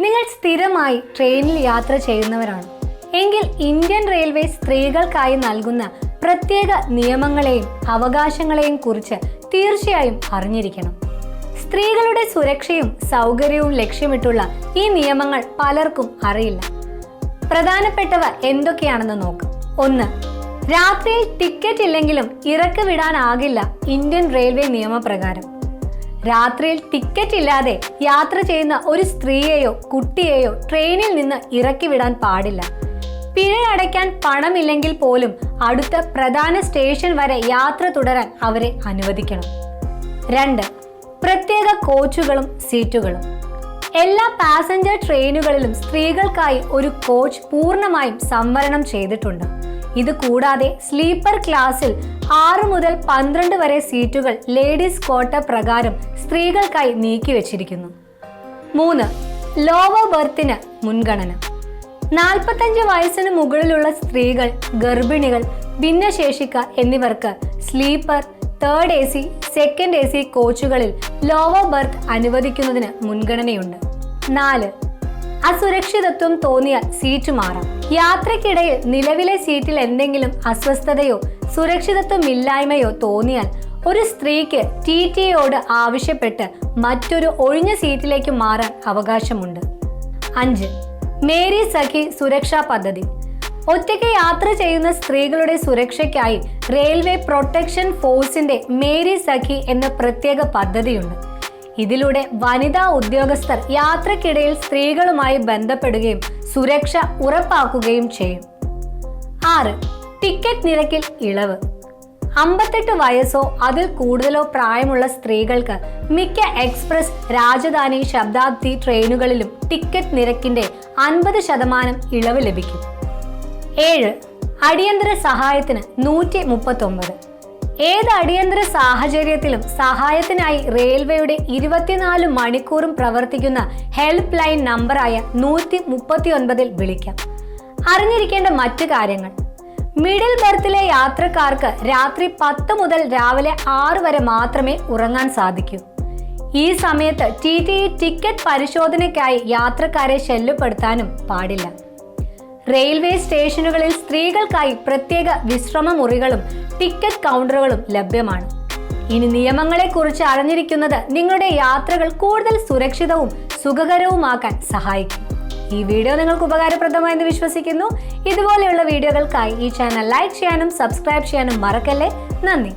നിങ്ങൾ സ്ഥിരമായി ട്രെയിനിൽ യാത്ര ചെയ്യുന്നവരാണ് എങ്കിൽ ഇന്ത്യൻ റെയിൽവേ സ്ത്രീകൾക്കായി നൽകുന്ന പ്രത്യേക നിയമങ്ങളെയും അവകാശങ്ങളെയും കുറിച്ച് തീർച്ചയായും അറിഞ്ഞിരിക്കണം. സ്ത്രീകളുടെ സുരക്ഷയും സൗകര്യവും ലക്ഷ്യമിട്ടുള്ള ഈ നിയമങ്ങൾ പലർക്കും അറിയില്ല. പ്രധാനപ്പെട്ടവ എന്തൊക്കെയാണെന്ന് നോക്കാം. 1. രാത്രിയിൽ ടിക്കറ്റ് ഇല്ലെങ്കിലും ഇറക്കി വിടാനാകില്ല ഇന്ത്യൻ റെയിൽവേ നിയമപ്രകാരം. രാത്രിയിൽ ടിക്കറ്റ് ഇല്ലാതെ യാത്ര ചെയ്യുന്ന ഒരു സ്ത്രീയെയോ കുട്ടിയെയോ ട്രെയിനിൽ നിന്ന് ഇറക്കി വിടാൻ പാടില്ല. പിഴ അടയ്ക്കാൻ പണമില്ലെങ്കിൽ പോലും അടുത്ത പ്രധാന സ്റ്റേഷൻ വരെ യാത്ര തുടരാൻ അവരെ അനുവദിക്കണം. 2. പ്രത്യേക കോച്ചുകളും സീറ്റുകളും. എല്ലാ പാസഞ്ചർ ട്രെയിനുകളിലും സ്ത്രീകൾക്കായി ഒരു കോച്ച് പൂർണ്ണമായും സംവരണം ചെയ്തിട്ടുണ്ട്. ഇത് കൂടാതെ സ്ലീപ്പർ ക്ലാസ്സിൽ 6 മുതൽ 12 വരെ സീറ്റുകൾ ലേഡീസ് ക്വാട്ട പ്രകാരം സ്ത്രീകൾക്കായി നീക്കിവെച്ചിരിക്കുന്നു. 3. ലോവർ ബർത്തിന് മുൻഗണന. 45 വയസ്സിന് മുകളിലുള്ള സ്ത്രീകൾ, ഗർഭിണികൾ, ഭിന്നശേഷിക്കാർ എന്നിവർക്ക് sleeper, third AC, second AC കോച്ചുകളിൽ ലോവർ ബർത്ത് അനുവദിക്കുന്നതിന് മുൻഗണനയുണ്ട്. 4. അസുരക്ഷിതത്വം തോന്നിയാൽ സീറ്റ് മാറാം. യാത്രക്കിടയിൽ നിലവിലെ സീറ്റിൽ എന്തെങ്കിലും അസ്വസ്ഥതയോ സുരക്ഷിതത്വമില്ലായ്മയോ തോന്നിയാൽ ഒരു സ്ത്രീക്ക് TTAയോട് ആവശ്യപ്പെട്ട് മറ്റൊരു ഒഴിഞ്ഞ സീറ്റിലേക്ക് മാറാൻ അവകാശമുണ്ട്. 5. മേരി സഖി സുരക്ഷാ പദ്ധതി. ഒറ്റയ്ക്ക് യാത്ര ചെയ്യുന്ന സ്ത്രീകളുടെ സുരക്ഷയ്ക്കായി റെയിൽവേ പ്രൊട്ടക്ഷൻ ഫോഴ്സിന്റെ മേരി സഖി എന്ന പ്രത്യേക പദ്ധതിയുണ്ട്. ഇതിലൂടെ വനിതാ ഉദ്യോഗസ്ഥർ യാത്രക്കിടയിൽ സ്ത്രീകളുമായി ബന്ധപ്പെടുകയും സുരക്ഷ ഉറപ്പാക്കുകയും ചെയ്യും. 6. ടിക്കറ്റ് നിരക്കിൽ ഇളവ്. 58 വയസ്സോ അതിൽ കൂടുതലോ പ്രായമുള്ള സ്ത്രീകൾക്ക് മിക്ക എക്സ്പ്രസ്, രാജധാനി, ശതാബ്ദി ട്രെയിനുകളിലും ടിക്കറ്റ് നിരക്കിന്റെ 50% ഇളവ് ലഭിക്കും. 7. അടിയന്തര സഹായത്തിന് 139. ഏത് അടിയന്തര സാഹചര്യത്തിലും സഹായത്തിനായി റെയിൽവേയുടെ 24 മണിക്കൂറും പ്രവർത്തിക്കുന്ന ഹെൽപ്പ് ലൈൻ നമ്പറായ 139 വിളിക്കാം. അറിഞ്ഞിരിക്കേണ്ട മറ്റു കാര്യങ്ങൾ. മിഡിൽ ബർത്തിലെ യാത്രക്കാർക്ക് രാത്രി 10 മുതൽ രാവിലെ 6 വരെ മാത്രമേ ഉറങ്ങാൻ സാധിക്കൂ. ഈ സമയത്ത് TTE ടിക്കറ്റ് പരിശോധനയ്ക്കായി യാത്രക്കാരെ ശല്യപ്പെടുത്താനും പാടില്ല. റെയിൽവേ സ്റ്റേഷനുകളിൽ സ്ത്രീകൾക്കായി പ്രത്യേക വിശ്രമ മുറികളും ടിക്കറ്റ് കൗണ്ടറുകളും ലഭ്യമാണ്. ഇനി നിയമങ്ങളെക്കുറിച്ച് അറിഞ്ഞിരിക്കുന്നത് നിങ്ങളുടെ യാത്രകൾ കൂടുതൽ സുരക്ഷിതവും സുഖകരവുമാക്കാൻ സഹായിക്കും. ഈ വീഡിയോ നിങ്ങൾക്ക് ഉപകാരപ്രദമായെന്ന് വിശ്വസിക്കുന്നു. ഇതുപോലെയുള്ള വീഡിയോകൾക്കായി ഈ ചാനൽ ലൈക്ക് ചെയ്യാനും സബ്സ്ക്രൈബ് ചെയ്യാനും മറക്കല്ലേ. നന്ദി.